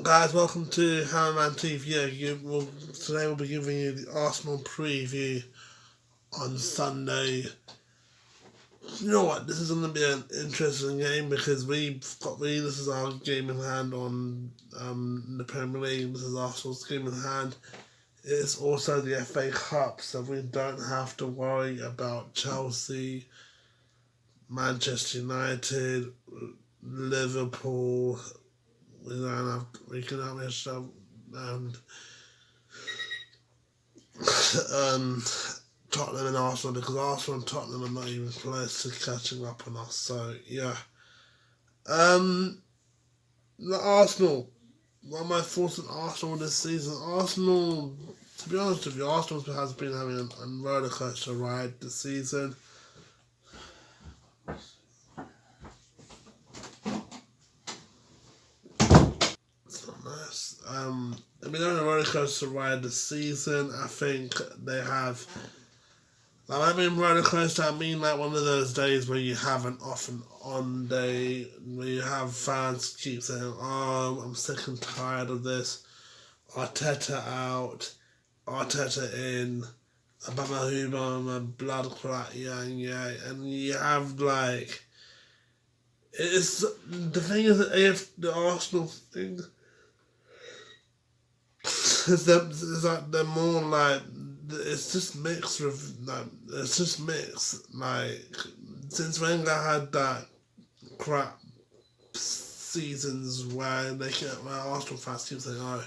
Guys, welcome to Hammerman TV. Today we'll be giving you the Arsenal preview on Sunday. You know what? This is going to be an interesting game because this is our game in hand on the Premier League. This is Arsenal's game in hand. It's also the FA Cup, so we don't have to worry about Chelsea, Manchester United, Liverpool. We can have and Tottenham and Arsenal, because Arsenal and Tottenham are not even close to catching up on us. So yeah, the Arsenal. What are my thoughts on Arsenal this season? Arsenal, to be honest with you, Arsenal has been having a roller coaster ride this season. It's not nice. They've been on a roller coaster ride this season. I think they have. Like, I mean roller coaster, I mean like one of those days where you have an off and on day, where you have fans keep saying, "Oh, I'm sick and tired of this. Arteta out, Arteta in, Obama Huma, blood clot, yeah, and you have like, it's the thing is that if the Arsenal thing is like they're more like, it's just mixed with like, it's just mixed like, since Wenger had that crap seasons where where Arsenal fans keep saying, "Oh,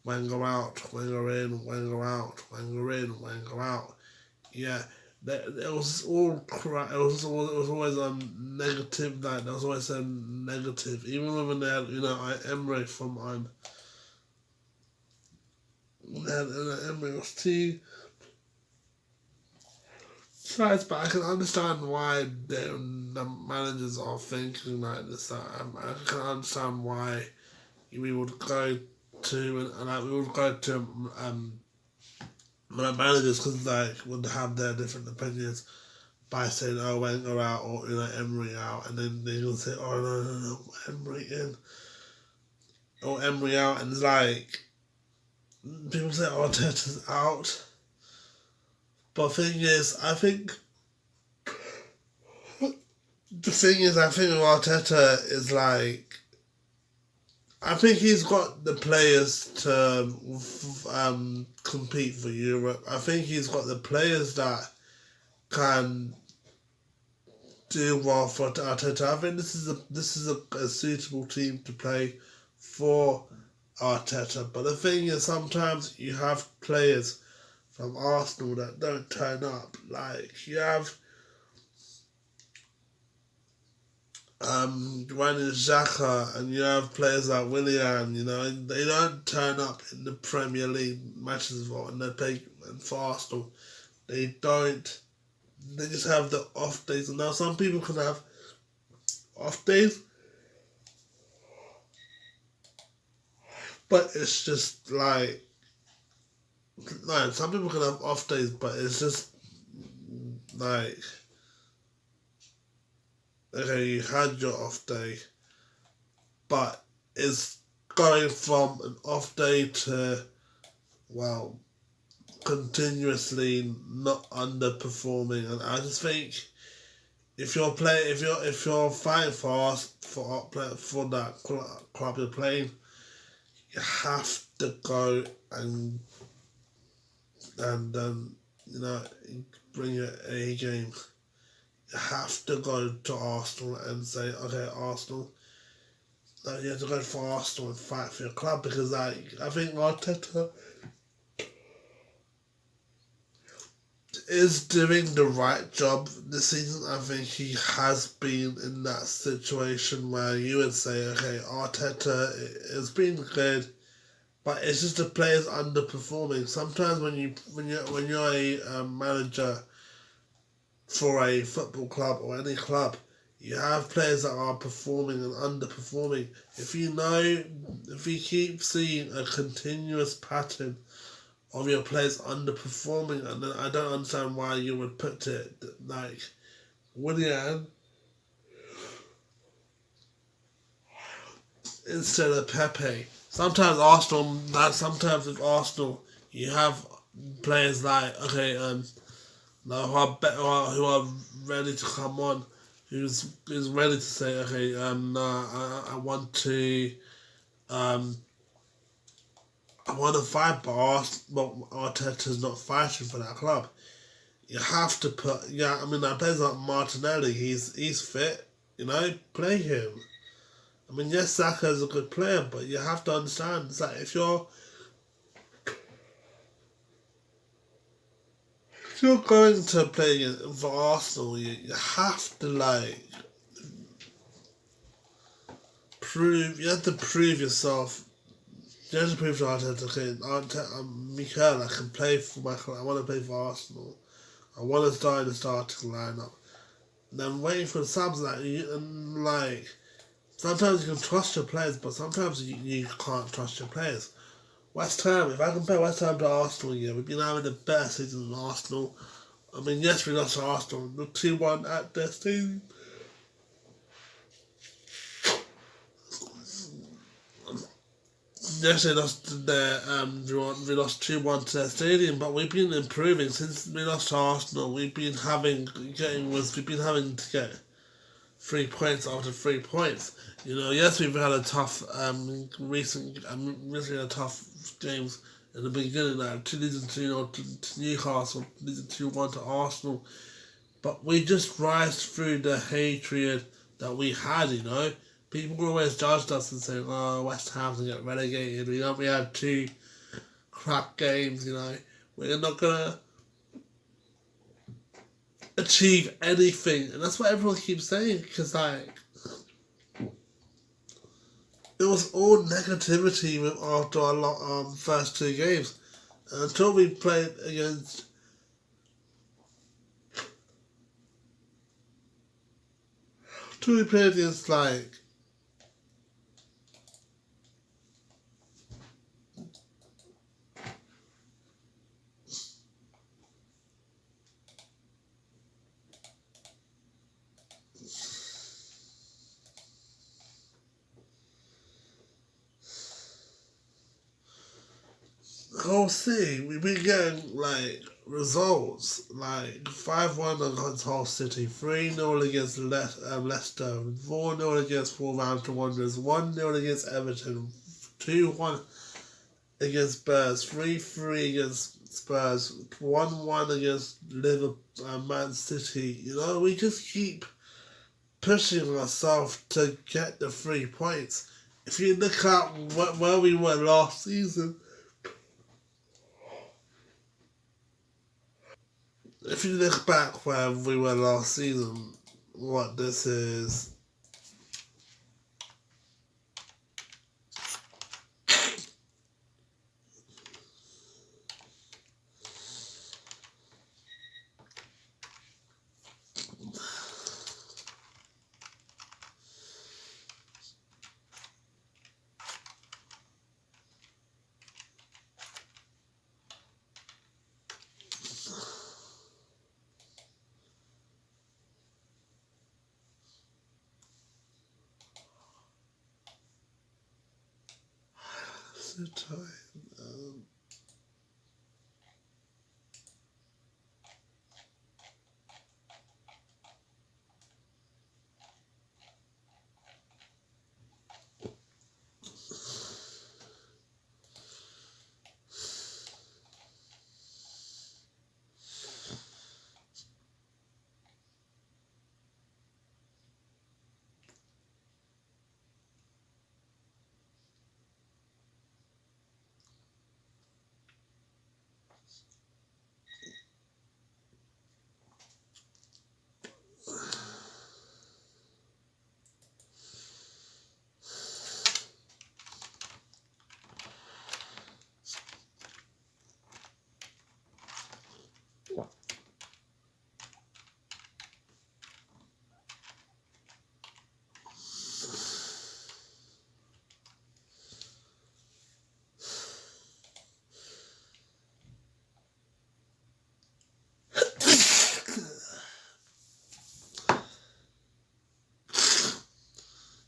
Wenger out, Wenger in, Wenger out, Wenger in, Wenger out." Yeah, it was all crap. It was always negative. Like there was always a negative, even when they had Emery from Emery was too sides, but I can understand why the managers are thinking like this. I can understand why we would go to and like we would go to my managers, because like would have their different opinions by saying, "Oh, Wenger out," or Emery out, and then they will say, "Oh, no, Emery in," or Emery out, and it's like people say Arteta's out, but I think Arteta is like, I think he's got the players to compete for Europe. I think he's got the players that can do well for Arteta. I think this is a suitable team to play for Arteta. But the thing is, sometimes you have players from Arsenal that don't turn up. Like you have Granit Xhaka, and you have players like Willian. They don't turn up in the Premier League matches and they play for Arsenal. They don't. They just have the off days. And now some people can have off days, but it's just like, no, some people can have off days, but it's just like, okay, you had your off day, but it's going from an off day to, well, continuously not underperforming. And I just think if you're fighting for that club you're playing, you have to go and bring your A game. You have to go to Arsenal and say, "Okay, Arsenal." You have to go for Arsenal and fight for your club, because I think Arteta is doing the right job this season. I think he has been in that situation where you would say, "Okay, Arteta has been good, but it's just the players underperforming." Sometimes when you're a manager for a football club or any club, you have players that are performing and underperforming. If you keep seeing a continuous pattern of your players underperforming, and then I don't understand why you would put it like Willian instead of Pepe. Sometimes with Arsenal, you have players like who are ready to come on, who's ready to say, okay, I want to um, I want to fight, but Arteta's not fighting for that club. You have to put, yeah. I mean, that players like Martinelli, he's fit. Play him. I mean, yes, Saka is a good player, but you have to understand that if you're going to play for Arsenal, you have to prove. You have to prove yourself. You have to prove to Arteta, okay, Mikel, I can play for my club. I want to play for Arsenal. I want to start in the starting lineup. And then waiting for the subs sometimes you can trust your players, but sometimes you can't trust your players. West Ham, if I compare West Ham to Arsenal, yeah, we've been having the better season than Arsenal. I mean, yes, we lost to Arsenal, 2-1 at their stadium. Yes, they lost we lost 2-1 to their stadium, but we've been improving since we lost to Arsenal. We've been having to get 3 points after 3 points. Yes, we've had a tough recently had tough games in the beginning. Losing to Newcastle, losing 2-1 to Arsenal, but we just rise through the hatred that we had. People always judged us and say, "Oh, West Ham to get relegated." We had 2 crap games. We're not gonna achieve anything, and that's what everyone keeps saying. Because it was all negativity after our first 2 games, and until we played against. Until we played against Hull City, we've been getting results 5-1 against Hull City, 3-0 against Leicester, 4-0 against Wolverhampton Wanderers, 1-0 against Everton, 2-1 against Spurs, 3-3 against Spurs, 1-1 against Liverpool, Man City. We just keep pushing ourselves to get the 3 points. If you look at where we were last season, if you look back where we were last season, what this is. So tired.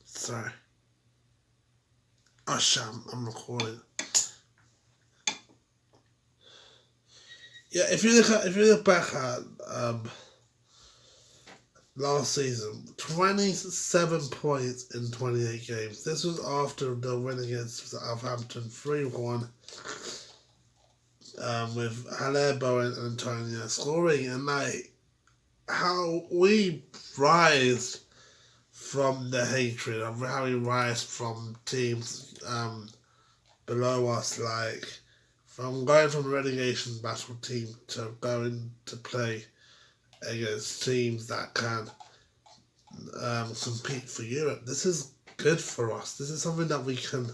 Sorry. Oh, sham, I'm recording. Yeah, if you look back at last season, 27 points in 28 games. This was after the win against Southampton 3-1. With Haller, Bowen, and Antonio scoring, and like how we rise from the hatred of how we rise from teams below us, like from going from a relegation battle team to going to play against teams that can compete for Europe. This is good for us. This is something that we can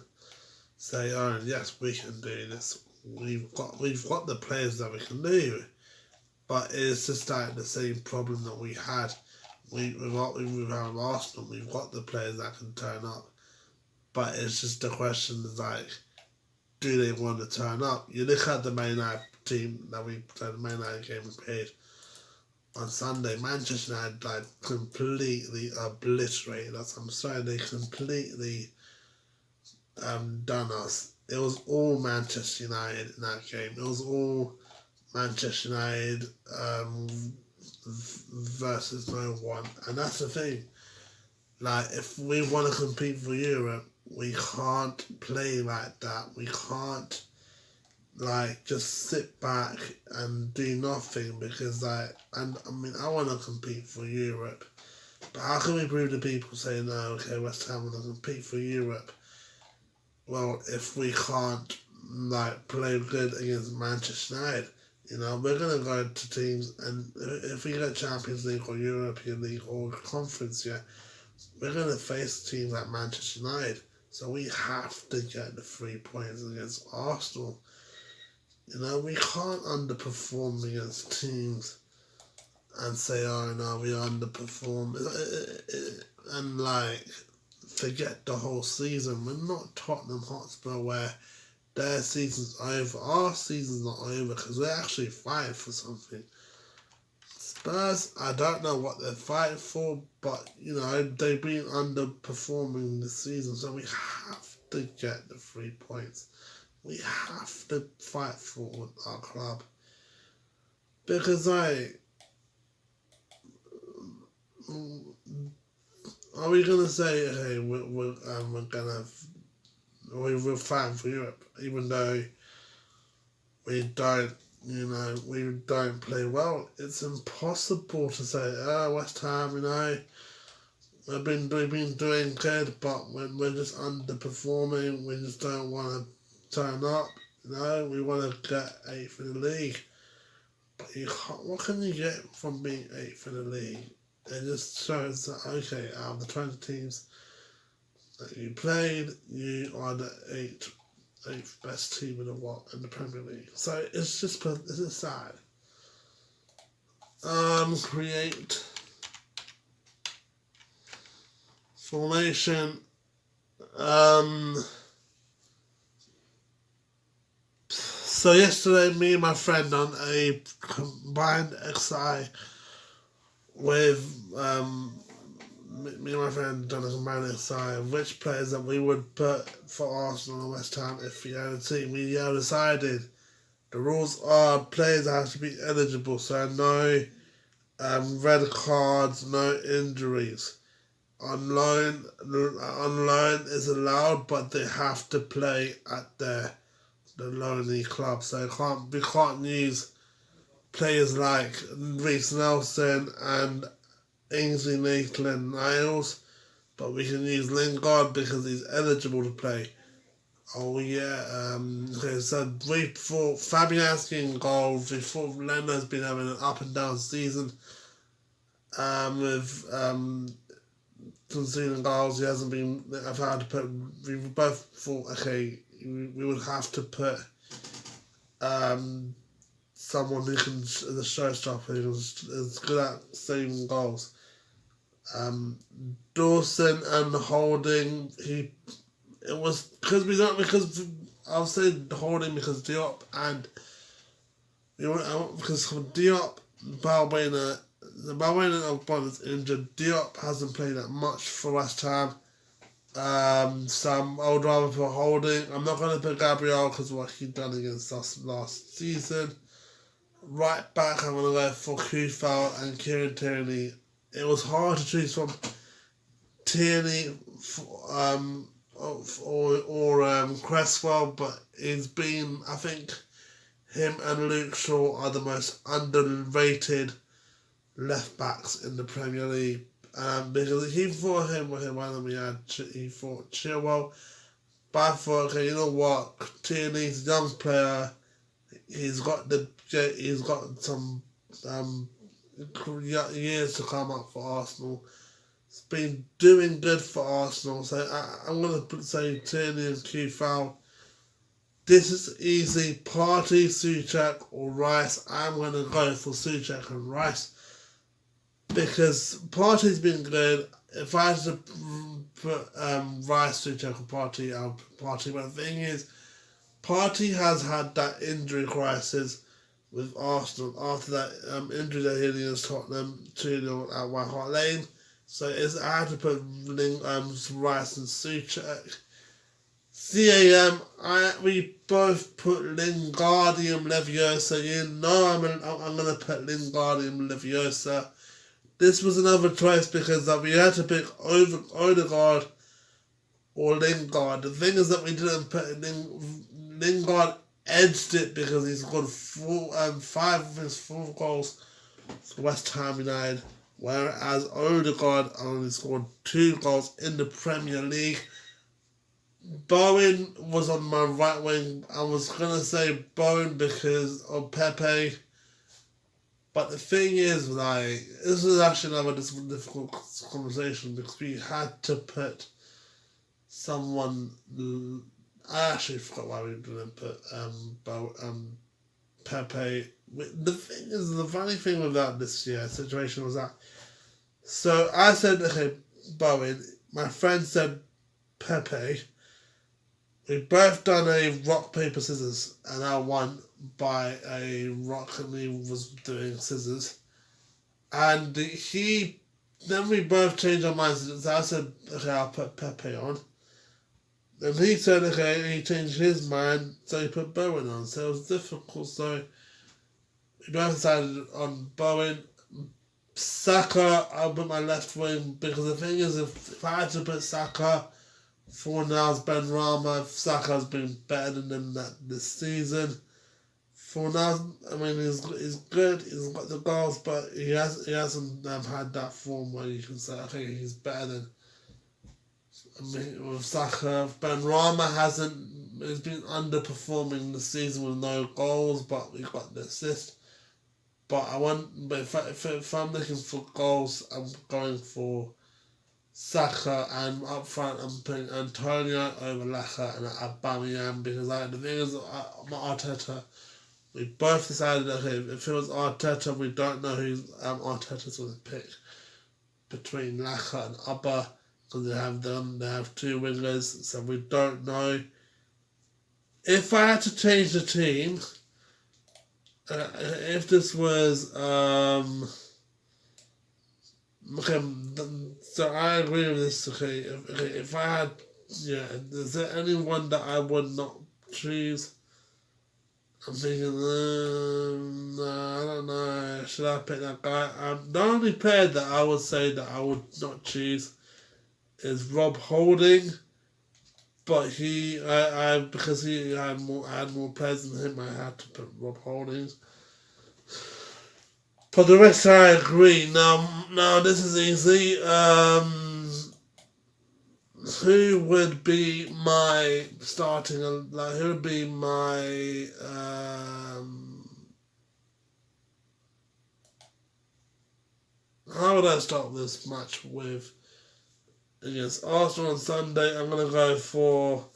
say, oh yes, we can do this. We've got the players that we can do, but it's just like the same problem that we had. With our Arsenal, we've got the players that can turn up, but it's just the question is like, do they want to turn up? You look at the Man United team that we played, the Man United game we played on Sunday. Manchester United like completely obliterated us. I'm sorry, they completely done us. It was all Manchester United in that game. It was all Manchester United versus no one. And that's the thing. Like, if we want to compete for Europe, we can't play like that. We can't, like, just sit back and do nothing because, like, and I mean, I want to compete for Europe. But how can we prove to people saying, no, okay, West Ham want to compete for Europe? Well, if we can't, like, play good against Manchester United, you know, we're going to go to teams, and if we get Champions League or European League or Conference, yeah, we're going to face teams like Manchester United. So we have to get the 3 points against Arsenal. You know, we can't underperform against teams and say, oh no, we underperform. And like, forget the whole season. We're not Tottenham Hotspur where their season's over. Our season's not over because we're actually fighting for something. Spurs, I don't know what they're fighting for, but you know, they've been underperforming this season, so we have to get the 3 points. We have to fight for our club. Because are we gonna say, hey, we're fighting for Europe, even though we don't, you know, we don't play well? It's impossible to say, oh, West Ham, you know, we've been doing good, but we're just underperforming. We just don't want to turn up. You know, we want to get 8th in the league. But you can't, what can you get from being 8th in the league? It just shows that, okay, out of the 20 teams that you played, you are the 8th best team in the Premier League. So it's just sad. Create formation. So yesterday, me and my friend done a combined exercise with me and my friend done a combined exercise of which players that we would put for Arsenal and West Ham if we had a team. We decided the rules are players have to be eligible, so no red cards, no injuries. On loan is allowed, but they have to play at the lonely club. So we can't use players like Reece Nelson and Ainsley Maitland-Niles, but we can use Lingard because he's eligible to play. Oh yeah, okay, so we thought Fabianski in goal. We thought Lenno's been having an up and down season. With conceding goals, he hasn't been. I've had to put. We both thought, okay, we would have to put someone who can, the showstopper, who is good at saving goals. Dawson and Holding, it was because I'll say Holding because Diop and because Diop, Balbuena of is injured. Diop hasn't played that much for West Ham. Some I would rather put Holding. I'm not going to put Gabriel because what he done against us last season. Right back, I'm going to go for Kufal and Kieran Tierney. It was hard to choose from Tierney or Cresswell, but it's been, I think, him and Luke Shaw are the most underrated left backs in the Premier League. Because he thought why don't we had he thought Chilwell, but I thought, okay, you know what, Tierney's a young player. He's got some years to come up for Arsenal. He's been doing good for Arsenal, so I'm gonna say Tierney and Kufal. This is easy. Partey, Souček or Rice. I'm gonna go for Souček and Rice because Partey's been good. If I had to put Rice, Souček or Partey, I'll put Partey. But the thing is, Partey has had that injury crisis with Arsenal after that injury that he had against Tottenham 2-0 at White Hart Lane. So I had to put Rice and Souček. We both put Lingardium Leviosa. You know I'm going to put Lingardium Leviosa. This was another choice because we had to pick Odegaard or Lingard. The thing is that we didn't put Lingard edged it because he's got 5 of his 4 goals for West Ham United, whereas Odegaard only scored 2 goals in the Premier League. Bowen was on my right wing. I was going to say Bowen because of Pepe. But the thing is, this is actually another difficult conversation because we had to put someone. I actually forgot why we didn't put Pepe. The thing is, the funny thing with that this year situation was that. So I said, okay, Bowen. My friend said Pepe. We both done a rock, paper, scissors, and I won by a rock and he was doing scissors. And then we both changed our minds. So I said, okay, I'll put Pepe on. And he said, okay, he changed his mind, so he put Bowen on. So it was difficult, so we both decided on Bowen. Saka, I'll put my left wing, because the thing is, if I had to put Saka, Fornals, Benrahma, Saka's been better than them this season. Fornals, I mean, he's good, he's got the goals, but he hasn't had that form where you can say, okay, he's better than. I mean, with Saka, Benrahma he's been underperforming the season with no goals, but we got the assist. But if I'm looking for goals, I'm going for Saka, and up front I'm putting Antonio over Laka and Aubameyang because the thing is, Arteta, we both decided that if it was Arteta, we don't know who Arteta's going to pick between Laka and Abba because they have 2 wingers, so we don't know. If I had to change the team, if this was okay, so I agree with this. Okay, if I had, is there anyone that I would not choose? I'm thinking, no, I don't know. Should I pick that guy? The only player that I would say that I would not choose is Rob Holding, but because he had more players than him, I had to put Rob Holding. For the rest, I agree. Now this is easy. Who would be my starting? Who would be my how would I start this match with against Arsenal on Sunday? I'm gonna go for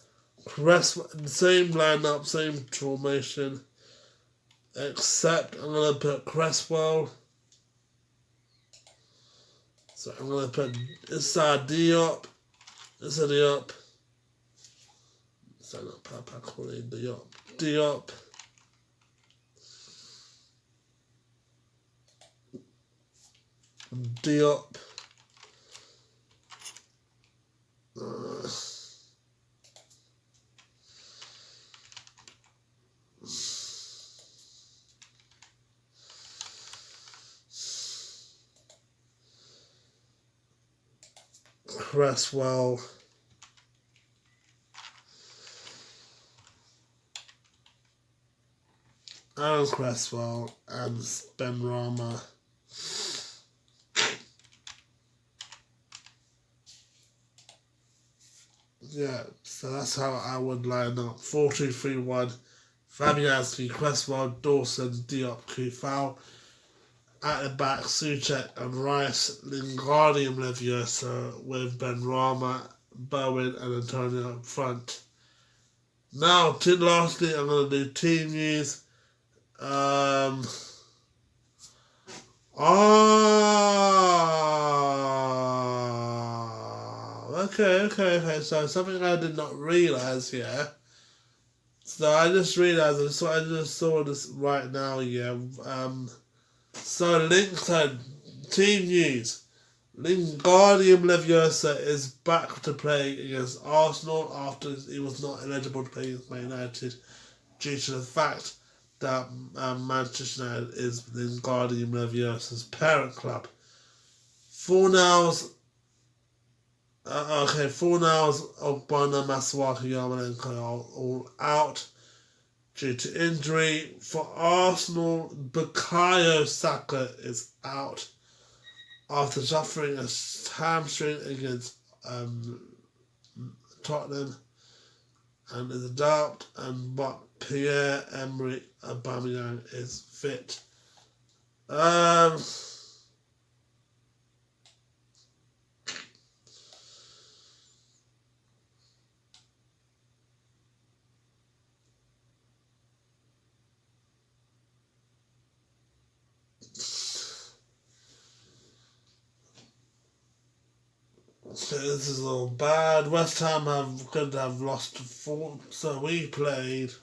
Cresswell, same lineup, same formation. Except I'm going to put Cresswell. So I'm going to put Issa Diop. Diop. So not Papa calling Diop. Diop. Cresswell. Aaron Cresswell and Ben Rama. Yeah, so that's how I would line up. 4-2-3-1. Fabianski, Cresswell, Dawson, Diop, Kufal. At the back, Suchek and Rice. Lingardium Leviosa with Ben Rama, Bowen and Antonio up front. Now, lastly, I'm going to do team news. Okay. So something I did not realise here. So I just realised, I just saw this right now, yeah. So team news. Lingardium Leviosa is back to play against Arsenal after he was not eligible to play against Man United due to the fact that Manchester United is Lingardium Leviosa's parent club. Fornals, Ogbonna, Masuaku, Yarmolenko are all out due to injury. For Arsenal, Bukayo Saka is out after suffering a hamstring against Tottenham and is out, but Pierre-Emerick Aubameyang is fit. So this is all bad. West Ham could have lost 4, so we played.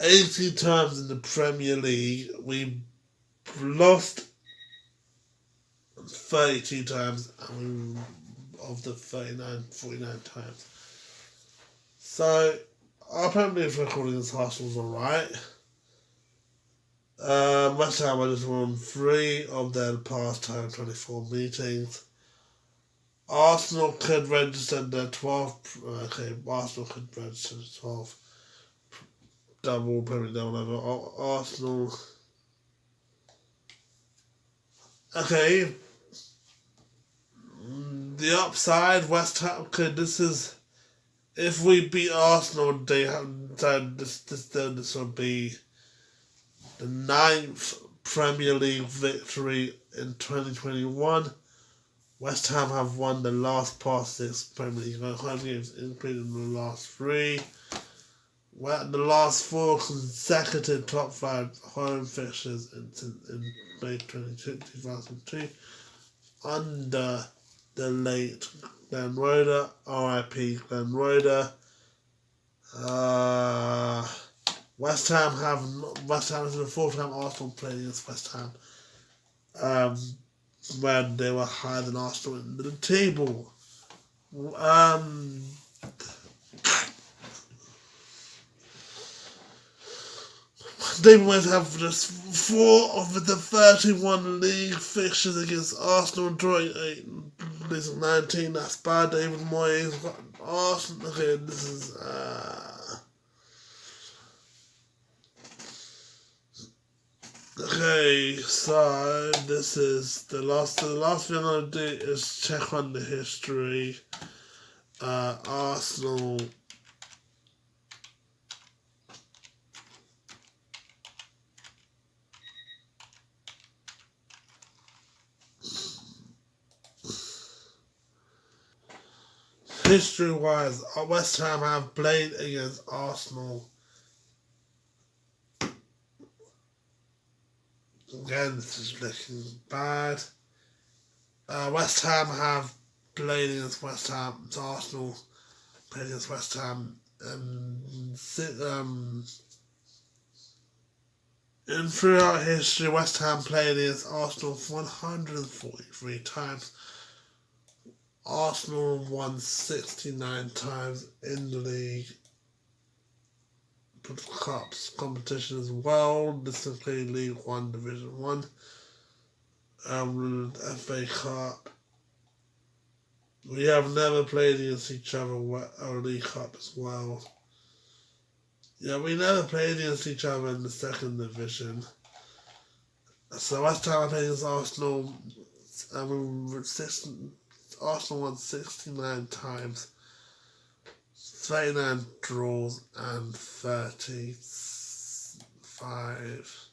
80 times in the Premier League. We lost 32 times of the 49 times. So our Premier League record against Arsenal was alright. West Ham have just won 3 of their past 24 meetings. Arsenal could register their 12th. Arsenal could register the 12th Premier double. Arsenal. Okay. The upside, West Ham could. This is, if we beat Arsenal, this will be the 9th Premier League victory in 2021. West Ham have won the last past 6 Premier League home games, including the last 3. The last 4 consecutive top 5 home fixtures in May 2002 under the late Glenn Roeder, R.I.P. Glenn Roeder. West Ham is the 4th time Arsenal played against West Ham, when they were higher than Arsenal in the table. They might have just 4 of the 31 league fixtures against Arsenal, drawing 8, losing 19. That's bad. David Moyes got Arsenal. Okay, this is okay. So this is the last thing I'm gonna do is check on the history. Arsenal. History-wise, West Ham have played against Arsenal. Again, this is looking bad. West Ham have played against West Ham. Arsenal played against West Ham. And throughout history, West Ham played against Arsenal 143 times. Arsenal won 69 times in the league cups competition as well. This includes League One, Division One, FA Cup. We have never played against each other or League Cup as well. Yeah, we never played against each other in the second division. So last time I played against Arsenal, Arsenal won 69 times, 39 draws and 35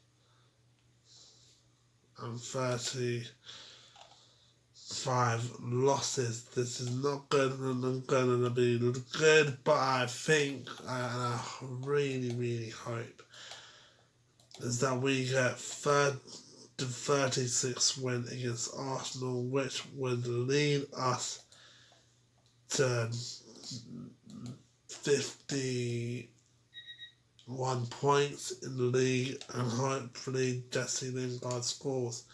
losses. This is not going to be good, but I think, and I really, really hope, is that we get 36 win against Arsenal, which would lead us to 51 points in the league, and hopefully Jesse Lingard scores.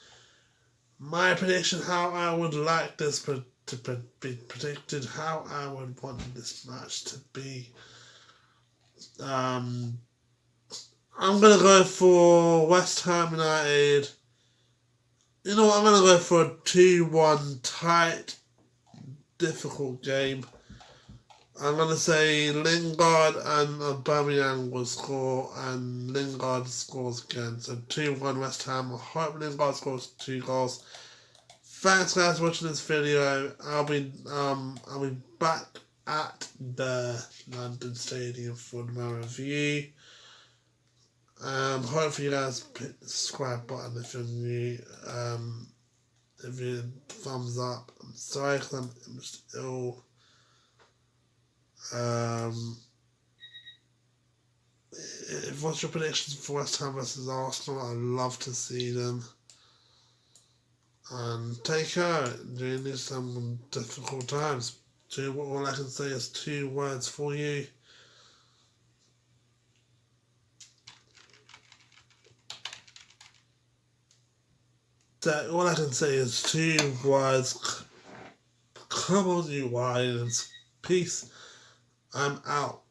My prediction, how I would like this to be predicted, how I would want this match to be. I'm going to go for West Ham United. You know what, I'm going to go for a 2-1 tight, difficult game. I'm going to say Lingard and Aubameyang will score, and Lingard scores again. So 2-1 West Ham. I hope Lingard scores 2 goals. Thanks guys for watching this video. I'll be back at the London Stadium for my review. Hopefully you guys hit the subscribe button if you're new. If you thumbs up. I'm sorry because I'm just ill. What's your predictions for West Ham versus Arsenal? I'd love to see them. And take care during these difficult times. All I can say is 2 words for you. All I can say is 2 words. Come on, you Lions. Peace. I'm out.